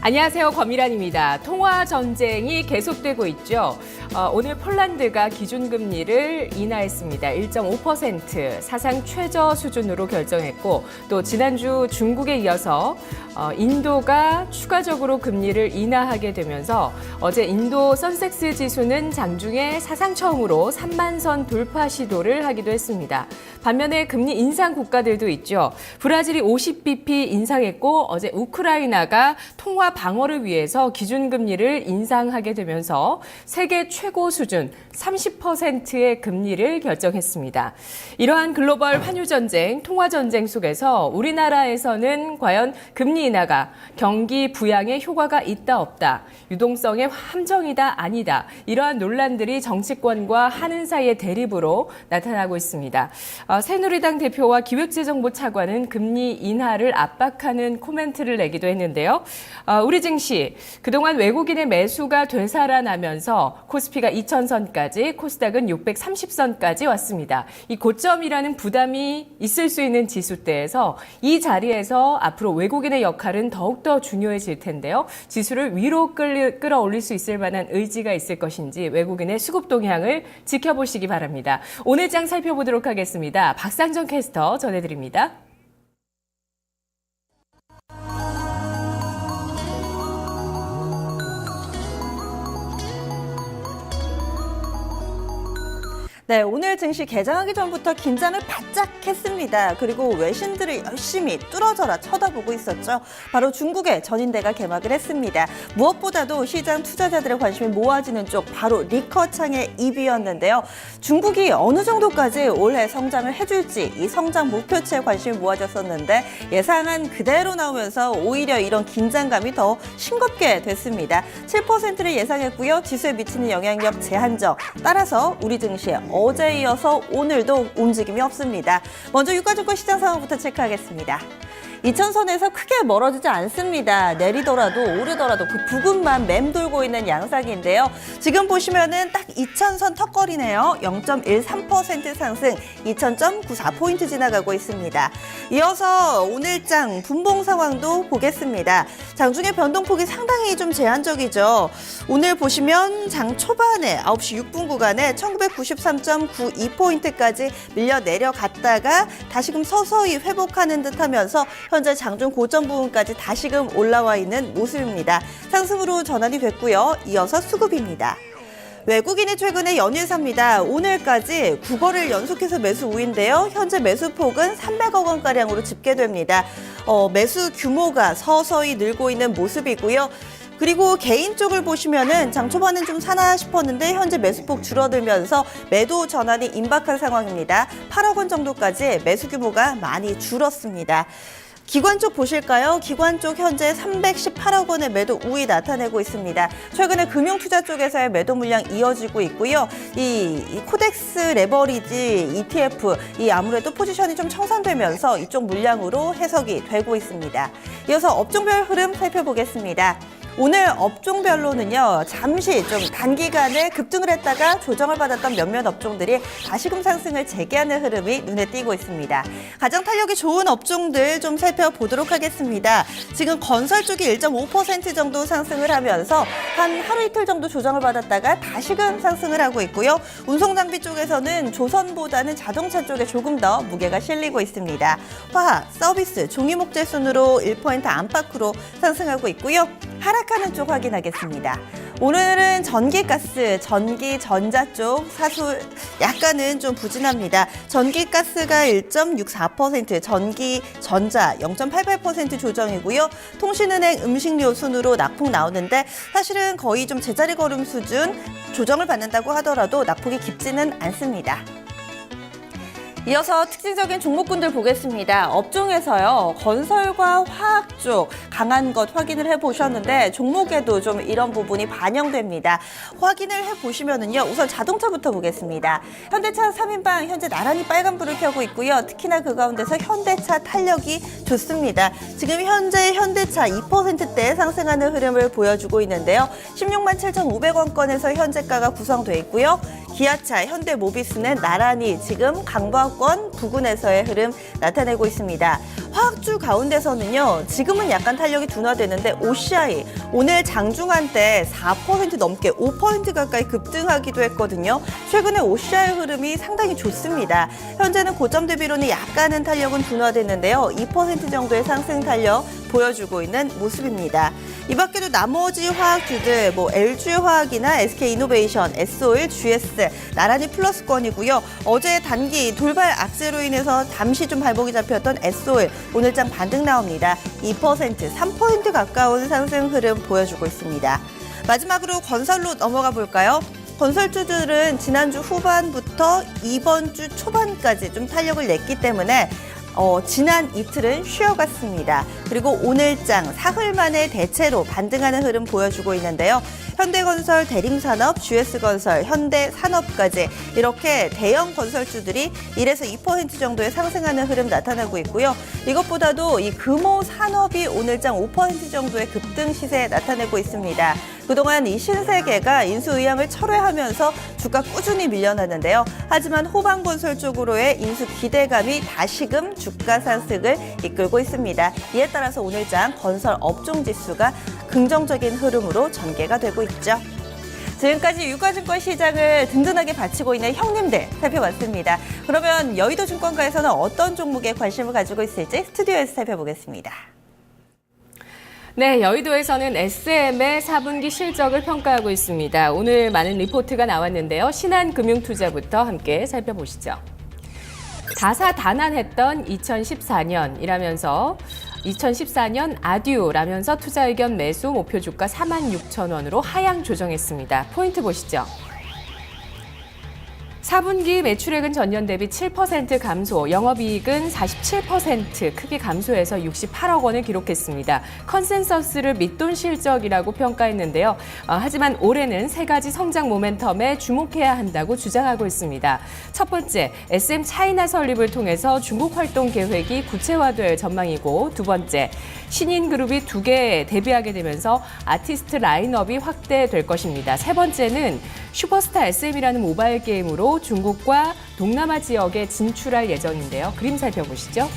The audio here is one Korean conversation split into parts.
안녕하세요. 권미란입니다. 통화 전쟁이 계속되고 있죠. 오늘 폴란드가 기준금리를 인하했습니다. 1.5% 사상 최저 수준으로 결정했고 또 지난주 중국에 이어서 인도가 추가적으로 금리를 인하하게 되면서 어제 인도 선섹스 지수는 장중에 사상 처음으로 3만 선 돌파 시도를 하기도 했습니다. 반면에 금리 인상 국가들도 있죠. 브라질이 50bp 인상했고 어제 우크라이나가 통화 방어를 위해서 기준금리를 인상하게 되면서 세계 최고 수준 30%의 금리를 결정했습니다. 이러한 글로벌 환율전쟁, 통화전쟁 속에서 우리나라에서는 과연 금리 인하가 경기 부양에 효과가 있다 없다, 유동성의 함정이다 아니다, 이러한 논란들이 정치권과 한은 사이의 대립으로 나타나고 있습니다. 새누리당 대표와 기획재정부 차관은 금리 인하를 압박하는 코멘트를 내기도 했는데요. 우리 증시 그동안 외국인의 매수가 되살아나면서 코스피가 2000선까지, 코스닥은 630선까지 왔습니다. 이 고점이라는 부담이 있을 수 있는 지수대에서 이 자리에서 앞으로 외국인의 역할은 더욱더 중요해질 텐데요. 지수를 위로 끌어올릴 수 있을 만한 의지가 있을 것인지 외국인의 수급 동향을 지켜보시기 바랍니다. 오늘 장 살펴보도록 하겠습니다. 박상정 캐스터 전해드립니다. 네, 오늘 증시 개장하기 전부터 긴장을 바짝 했습니다. 그리고 외신들을 열심히 뚫어져라 쳐다보고 있었죠. 바로 중국의 전인대가 개막을 했습니다. 무엇보다도 시장 투자자들의 관심이 모아지는 쪽 바로 리커창의 입이었는데요. 중국이 어느 정도까지 올해 성장을 해줄지 이 성장 목표치에 관심이 모아졌었는데 예상한 그대로 나오면서 오히려 이런 긴장감이 더 싱겁게 됐습니다. 7%를 예상했고요. 지수에 미치는 영향력 제한적. 따라서 우리 증시에 어제에 이어서 오늘도 움직임이 없습니다. 먼저 유가증권 시장 상황부터 체크하겠습니다. 2000선에서 크게 멀어지지 않습니다. 내리더라도 오르더라도 그 부근만 맴돌고 있는 양상인데요. 지금 보시면은 딱 2000선 턱걸이네요. 0.13% 상승, 2000.94포인트 지나가고 있습니다. 이어서 오늘장 분봉 상황도 보겠습니다. 장중에 변동폭이 상당히 좀 제한적이죠. 오늘 보시면 장 초반에 9시 6분 구간에 1993.92포인트까지 밀려 내려갔다가 다시금 서서히 회복하는 듯하면서 현재 장중 고점 부분까지 다시금 올라와 있는 모습입니다. 상승으로 전환이 됐고요. 이어서 수급입니다. 외국인이 최근에 연일 삽니다. 오늘까지 9거래일 연속해서 매수 우인데요. 현재 매수폭은 300억 원가량으로 집계됩니다. 매수 규모가 서서히 늘고 있는 모습이고요. 그리고 개인 쪽을 보시면은 장 초반은 좀 사나 싶었는데 현재 매수폭 줄어들면서 매도 전환이 임박한 상황입니다. 8억 원 정도까지 매수 규모가 많이 줄었습니다. 기관 쪽 보실까요? 기관 쪽 현재 318억 원의 매도 우위 나타내고 있습니다. 최근에 금융투자 쪽에서의 매도 물량 이어지고 있고요. 이 코덱스 레버리지 ETF 이 아무래도 포지션이 좀 청산되면서 이쪽 물량으로 해석이 되고 있습니다. 이어서 업종별 흐름 살펴보겠습니다. 오늘 업종별로는요, 잠시 좀 단기간에 급등을 했다가 조정을 받았던 몇몇 업종들이 다시금 상승을 재개하는 흐름이 눈에 띄고 있습니다. 가장 탄력이 좋은 업종들 좀 살펴보도록 하겠습니다. 지금 건설 쪽이 1.5% 정도 상승을 하면서 한 하루 이틀 정도 조정을 받았다가 다시금 상승을 하고 있고요. 운송장비 쪽에서는 조선보다는 자동차 쪽에 조금 더 무게가 실리고 있습니다. 화학, 서비스, 종이목재 순으로 1% 안팎으로 상승하고 있고요. 하락하는 쪽 확인하겠습니다. 오늘은 전기가스, 전기전자 쪽 사수 약간은 좀 부진합니다. 전기가스가 1.64%, 전기전자 0.88% 조정이고요. 통신은행, 음식료 순으로 낙폭 나오는데 사실은 거의 좀 제자리 걸음 수준 조정을 받는다고 하더라도 낙폭이 깊지는 않습니다. 이어서 특징적인 종목군들 보겠습니다. 업종에서요, 건설과 화학 쪽 강한 것 확인을 해보셨는데 종목에도 좀 이런 부분이 반영됩니다. 확인을 해보시면은요, 우선 자동차부터 보겠습니다. 현대차 3인방 현재 나란히 빨간불을 켜고 있고요. 특히나 그 가운데서 현대차 탄력이 좋습니다. 지금 현재 현대차 2%대 상승하는 흐름을 보여주고 있는데요. 16만 7,500원권에서 현재가가 구성돼 있고요. 기아차, 현대모비스는 나란히 지금 강보합권 부근에서의 흐름 나타내고 있습니다. 화학주 가운데서는요, 지금은 약간 탄력이 둔화되는데 OCI 오늘 장중한 때 4% 넘게 5% 가까이 급등하기도 했거든요. 최근에 OCI 흐름이 상당히 좋습니다. 현재는 고점 대비로는 약간은 탄력은 둔화됐는데요. 2% 정도의 상승 탄력 보여주고 있는 모습입니다. 이 밖에도 나머지 화학주들 LG화학이나 SK이노베이션, S-오일, GS 나란히 플러스권이고요. 어제 단기 돌발 악재로 인해서 잠시 좀 발목이 잡혔던 S-오일 오늘장 반등 나옵니다. 2%, 3% 가까운 상승 흐름 보여주고 있습니다. 마지막으로 건설로 넘어가 볼까요? 건설주들은 지난주 후반부터 이번 주 초반까지 좀 탄력을 냈기 때문에 지난 이틀은 쉬어갔습니다. 그리고 오늘장 사흘 만에 대체로 반등하는 흐름 보여주고 있는데요. 현대건설, 대림산업, GS건설, 현대산업까지 이렇게 대형 건설주들이 1에서 2% 정도의 상승하는 흐름 나타나고 있고요. 이것보다도 이 금호산업이 오늘장 5% 정도의 급등 시세 나타내고 있습니다. 그동안 이 신세계가 인수의향을 철회하면서 주가 꾸준히 밀려났는데요. 하지만 호방건설 쪽으로의 인수 기대감이 다시금 주가 상승을 이끌고 있습니다. 이에 따라서 오늘장 건설 업종지수가 긍정적인 흐름으로 전개가 되고 있죠. 지금까지 유가증권 시장을 든든하게 받치고 있는 형님들 살펴봤습니다. 그러면 여의도 증권가에서는 어떤 종목에 관심을 가지고 있을지 스튜디오에서 살펴보겠습니다. 네, 여의도에서는 SM의 4분기 실적을 평가하고 있습니다. 오늘 많은 리포트가 나왔는데요. 신한금융투자부터 함께 살펴보시죠. 다사다난했던 2014년이라면서 2014년 아듀라면서 투자 의견 매수 목표 주가 46,000원으로 하향 조정했습니다. 포인트 보시죠. 4분기 매출액은 전년 대비 7% 감소, 영업이익은 47% 크게 감소해서 68억 원을 기록했습니다. 컨센서스를 밑돈 실적이라고 평가했는데요. 하지만 올해는 세 가지 성장 모멘텀에 주목해야 한다고 주장하고 있습니다. 첫 번째, SM 차이나 설립을 통해서 중국 활동 계획이 구체화될 전망이고, 두 번째, 신인 그룹이 2개 데뷔하게 되면서 아티스트 라인업이 확대될 것입니다. 세 번째는 슈퍼스타 SM이라는 모바일 게임으로 중국과 동남아 지역에 진출할 예정인데요. 그림 살펴보시죠.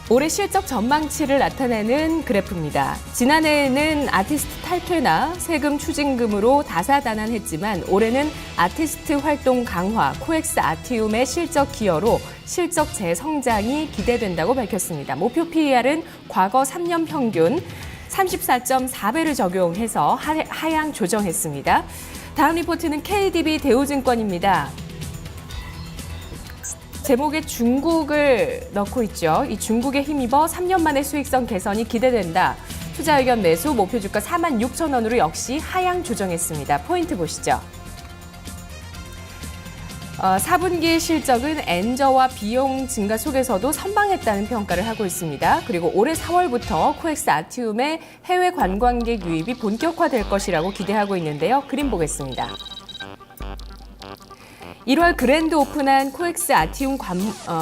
올해 실적 전망치를 나타내는 그래프입니다. 지난해에는 아티스트 탈퇴나 세금 추징금으로 다사다난했지만 올해는 아티스트 활동 강화, 코엑스 아티움의 실적 기여로 실적 재성장이 기대된다고 밝혔습니다. 목표 PER은 과거 3년 평균 34.4배를 적용해서 하향 조정했습니다. 다음 리포트는 KDB 대우증권입니다. 제목에 중국을 넣고 있죠. 이 중국에 힘입어 3년 만에 수익성 개선이 기대된다. 투자 의견 매수 목표 주가 46,000원으로 역시 하향 조정했습니다. 포인트 보시죠. 4분기 실적은 엔저와 비용 증가 속에서도 선방했다는 평가를 하고 있습니다. 그리고 올해 4월부터 코엑스 아티움의 해외 관광객 유입이 본격화될 것이라고 기대하고 있는데요. 그림 보겠습니다. 1월 그랜드 오픈한 코엑스 아티움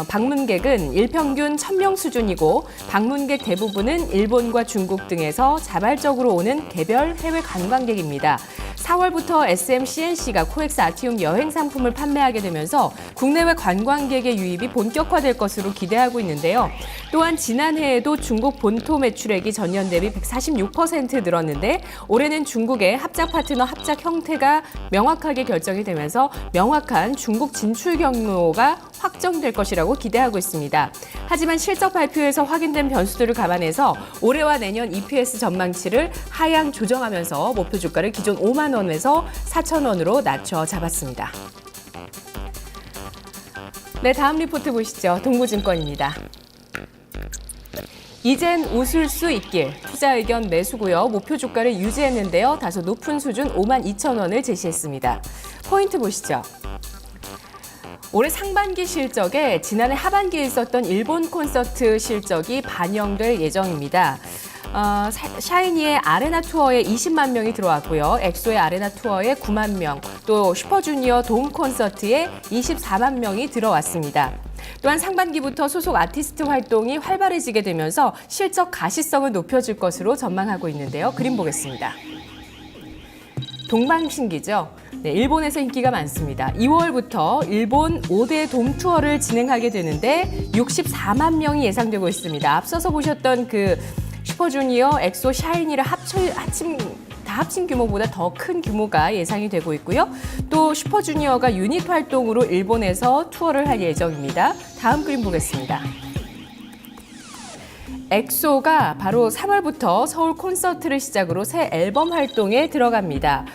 방문객은 일평균 1,000명 수준이고 방문객 대부분은 일본과 중국 등에서 자발적으로 오는 개별 해외 관광객입니다. 4월부터 SM CNC가 코엑스 아티움 여행 상품을 판매하게 되면서 국내외 관광객의 유입이 본격화될 것으로 기대하고 있는데요. 또한 지난해에도 중국 본토 매출액이 전년 대비 146% 늘었는데 올해는 중국의 합작 파트너 합작 형태가 명확하게 결정이 되면서 명확한 중국 진출 경로가 확정될 것이라고 기대하고 있습니다. 하지만 실적 발표에서 확인된 변수들을 감안해서 올해와 내년 EPS 전망치를 하향 조정하면서 목표 주가를 기존 5만 원에서 4,000원으로 낮춰 잡았습니다. 네, 다음 리포트 보시죠. 동부증권입니다. 이젠 웃을 수 있길 투자 의견 매수고요. 목표 주가를 유지했는데요. 다소 높은 수준 52,000원을 제시했습니다. 포인트 보시죠. 올해 상반기 실적에 지난해 하반기에 있었던 일본 콘서트 실적이 반영될 예정입니다. 샤이니의 아레나 투어에 20만 명이 들어왔고요. 엑소의 아레나 투어에 9만 명, 또 슈퍼주니어 돔 콘서트에 24만 명이 들어왔습니다. 또한 상반기부터 소속 아티스트 활동이 활발해지게 되면서 실적 가시성을 높여줄 것으로 전망하고 있는데요. 그림 보겠습니다. 동방신기죠. 네, 일본에서 인기가 많습니다. 2월부터 일본 5대 돔 투어를 진행하게 되는데 64만 명이 예상되고 있습니다. 앞서서 보셨던 그 슈퍼주니어, 엑소, 샤이니를 합친 규모보다 더 큰 규모가 예상이 되고 있고요. 또 슈퍼주니어가 유닛 활동으로 일본에서 투어를 할 예정입니다. 다음 그림 보겠습니다. 엑소가 바로 3월부터 서울 콘서트를 시작으로 새 앨범 활동에 들어갑니다.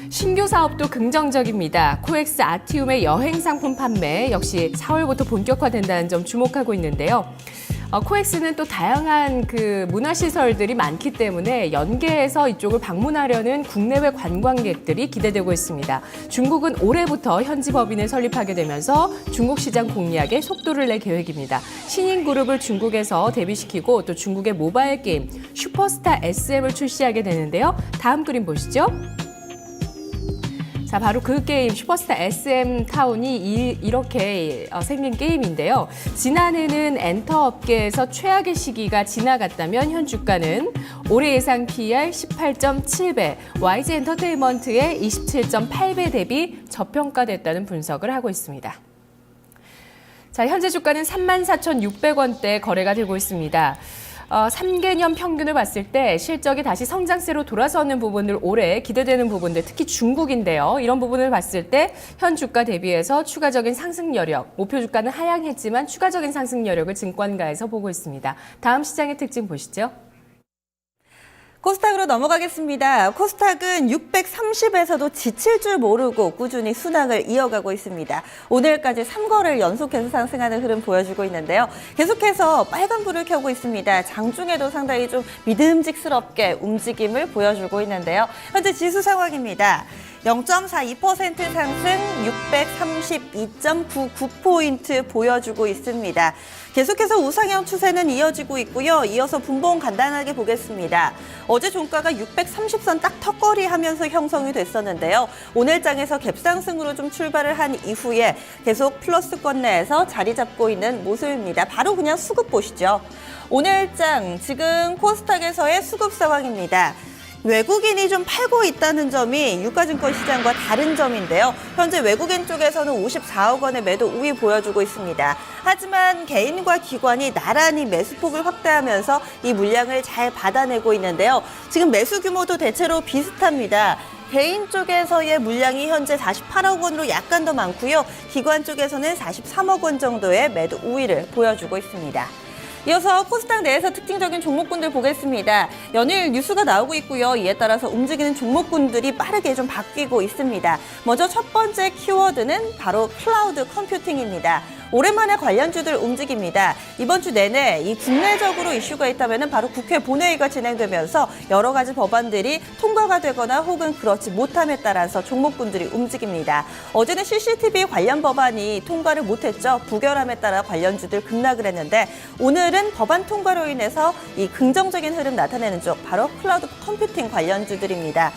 신규 사업도 긍정적입니다. 코엑스 아티움의 여행 상품 판매 역시 4월부터 본격화된다는 점 주목하고 있는데요. 코엑스는 또 다양한 그 문화시설들이 많기 때문에 연계해서 이쪽을 방문하려는 국내외 관광객들이 기대되고 있습니다. 중국은 올해부터 현지 법인을 설립하게 되면서 중국 시장 공략에 속도를 낼 계획입니다. 신인 그룹을 중국에서 데뷔시키고 또 중국의 모바일 게임 슈퍼스타 SM을 출시하게 되는데요. 다음 그림 보시죠. 자, 바로 그 게임 슈퍼스타 SM 타운이 이렇게 생긴 게임인데요. 지난해는 엔터 업계에서 최악의 시기가 지나갔다면 현 주가는 올해 예상 PER 18.7배, YG 엔터테인먼트의 27.8배 대비 저평가됐다는 분석을 하고 있습니다. 자, 현재 주가는 34,600원대 거래가 되고 있습니다. 3개년 평균을 봤을 때 실적이 다시 성장세로 돌아서는 부분들 올해 기대되는 부분들 특히 중국인데요. 이런 부분을 봤을 때 현 주가 대비해서 추가적인 상승 여력, 목표 주가는 하향했지만 추가적인 상승 여력을 증권가에서 보고 있습니다. 다음 시장의 특징 보시죠. 코스닥으로 넘어가겠습니다. 코스닥은 630에서도 지칠 줄 모르고 꾸준히 순항을 이어가고 있습니다. 오늘까지 3거래를 연속해서 상승하는 흐름 보여주고 있는데요. 계속해서 빨간불을 켜고 있습니다. 장중에도 상당히 좀 믿음직스럽게 움직임을 보여주고 있는데요. 현재 지수 상황입니다. 0.42% 상승 632.99포인트 보여주고 있습니다. 계속해서 우상향 추세는 이어지고 있고요. 이어서 분봉 간단하게 보겠습니다. 어제 종가가 630선 딱 턱걸이 하면서 형성이 됐었는데요. 오늘 장에서 갭상승으로 좀 출발을 한 이후에 계속 플러스권 내에서 자리 잡고 있는 모습입니다. 바로 그냥 수급 보시죠. 오늘 장 지금 코스닥에서의 수급 상황입니다. 외국인이 좀 팔고 있다는 점이 유가증권 시장과 다른 점인데요. 현재 외국인 쪽에서는 54억 원의 매도 우위 보여주고 있습니다. 하지만 개인과 기관이 나란히 매수폭을 확대하면서 이 물량을 잘 받아내고 있는데요. 지금 매수 규모도 대체로 비슷합니다. 개인 쪽에서의 물량이 현재 48억 원으로 약간 더 많고요. 기관 쪽에서는 43억 원 정도의 매도 우위를 보여주고 있습니다. 이어서 코스닥 내에서 특징적인 종목군들 보겠습니다. 연일 뉴스가 나오고 있고요. 이에 따라서 움직이는 종목군들이 빠르게 좀 바뀌고 있습니다. 먼저 첫 번째 키워드는 바로 클라우드 컴퓨팅입니다. 오랜만에 관련주들 움직입니다. 이번 주 내내 이 국내적으로 이슈가 있다면 바로 국회 본회의가 진행되면서 여러 가지 법안들이 통과가 되거나 혹은 그렇지 못함에 따라서 종목군들이 움직입니다. 어제는 CCTV 관련 법안이 통과를 못했죠. 부결함에 따라 관련주들 급락을 했는데 오늘은 법안 통과로 인해서 이 긍정적인 흐름 나타내는 쪽 바로 클라우드 컴퓨팅 관련주들입니다.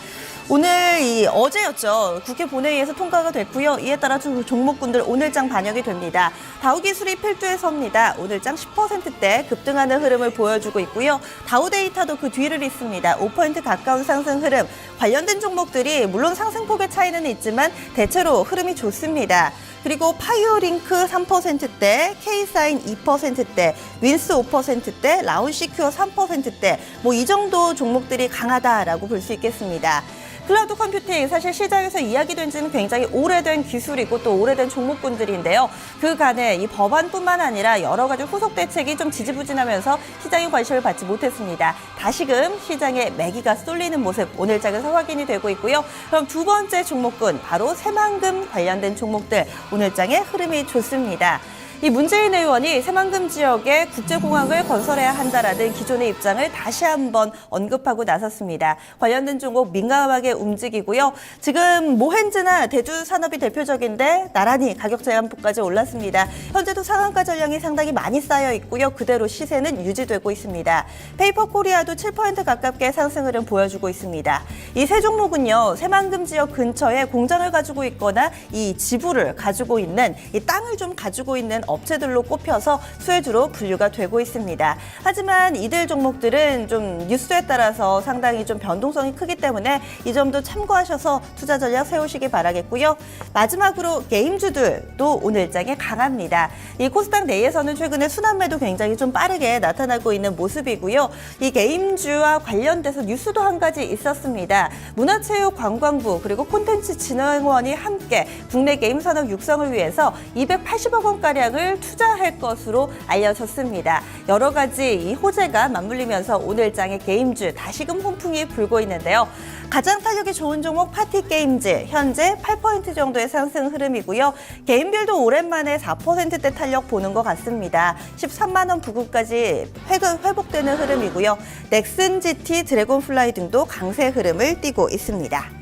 오늘 어제였죠. 국회 본회의에서 통과가 됐고요. 이에 따라 종목군들 오늘장 반영이 됩니다. 다우기술이 필두에 섭니다. 오늘장 10%대 급등하는 흐름을 보여주고 있고요. 다우데이터도 그 뒤를 잇습니다. 5% 가까운 상승 흐름. 관련된 종목들이 물론 상승폭의 차이는 있지만 대체로 흐름이 좋습니다. 그리고 파이어링크 3%대, K사인 2%대, 윈스 5%대, 라운시큐어 3%대 뭐 이 정도 종목들이 강하다라고 볼 수 있겠습니다. 클라우드 컴퓨팅 사실 시장에서 이야기된 지는 굉장히 오래된 기술이고 또 오래된 종목군들인데요. 그간에 이 법안뿐만 아니라 여러 가지 후속 대책이 좀 지지부진하면서 시장의 관심을 받지 못했습니다. 다시금 시장에 매기가 쏠리는 모습 오늘 장에서 확인이 되고 있고요. 그럼 두 번째 종목군 바로 새만금 관련된 종목들 오늘 장의 흐름이 좋습니다. 이 문재인 의원이 새만금 지역에 국제공항을 건설해야 한다라는 기존의 입장을 다시 한번 언급하고 나섰습니다. 관련된 종목 민감하게 움직이고요. 지금 모헨즈나 대두산업이 대표적인데 나란히 가격 제한폭까지 올랐습니다. 현재도 상한가 전량이 상당히 많이 쌓여 있고요. 그대로 시세는 유지되고 있습니다. 페이퍼코리아도 7% 가깝게 상승 흐름 보여주고 있습니다. 이 세 종목은요. 새만금 지역 근처에 공장을 가지고 있거나 이 지부를 가지고 있는 이 땅을 좀 가지고 있는 업체들로 꼽혀서 수혜주로 분류가 되고 있습니다. 하지만 이들 종목들은 좀 뉴스에 따라서 상당히 좀 변동성이 크기 때문에 이 점도 참고하셔서 투자 전략 세우시기 바라겠고요. 마지막으로 게임주들도 오늘장에 강합니다. 이 코스닥 내에서는 최근에 순환매도 굉장히 좀 빠르게 나타나고 있는 모습이고요. 이 게임주와 관련돼서 뉴스도 한 가지 있었습니다. 문화체육관광부 그리고 콘텐츠진흥원이 함께 국내 게임 산업 육성을 위해서 280억 원가량을 투자할 것으로 알려졌습니다. 여러 가지 이 호재가 맞물리면서 오늘장의 게임주 다시금 홍풍이 불고 있는데요. 가장 타격이 좋은 종목 파티게임즈 현재 8% 정도의 상승 흐름이고요. 개인별도 오랜만에 4%대 탄력 보는 것 같습니다. 13만 원 부근까지 회복되는 흐름이고요. 넥슨 GT, 드래곤플라이 등도 강세 흐름을 띠고 있습니다.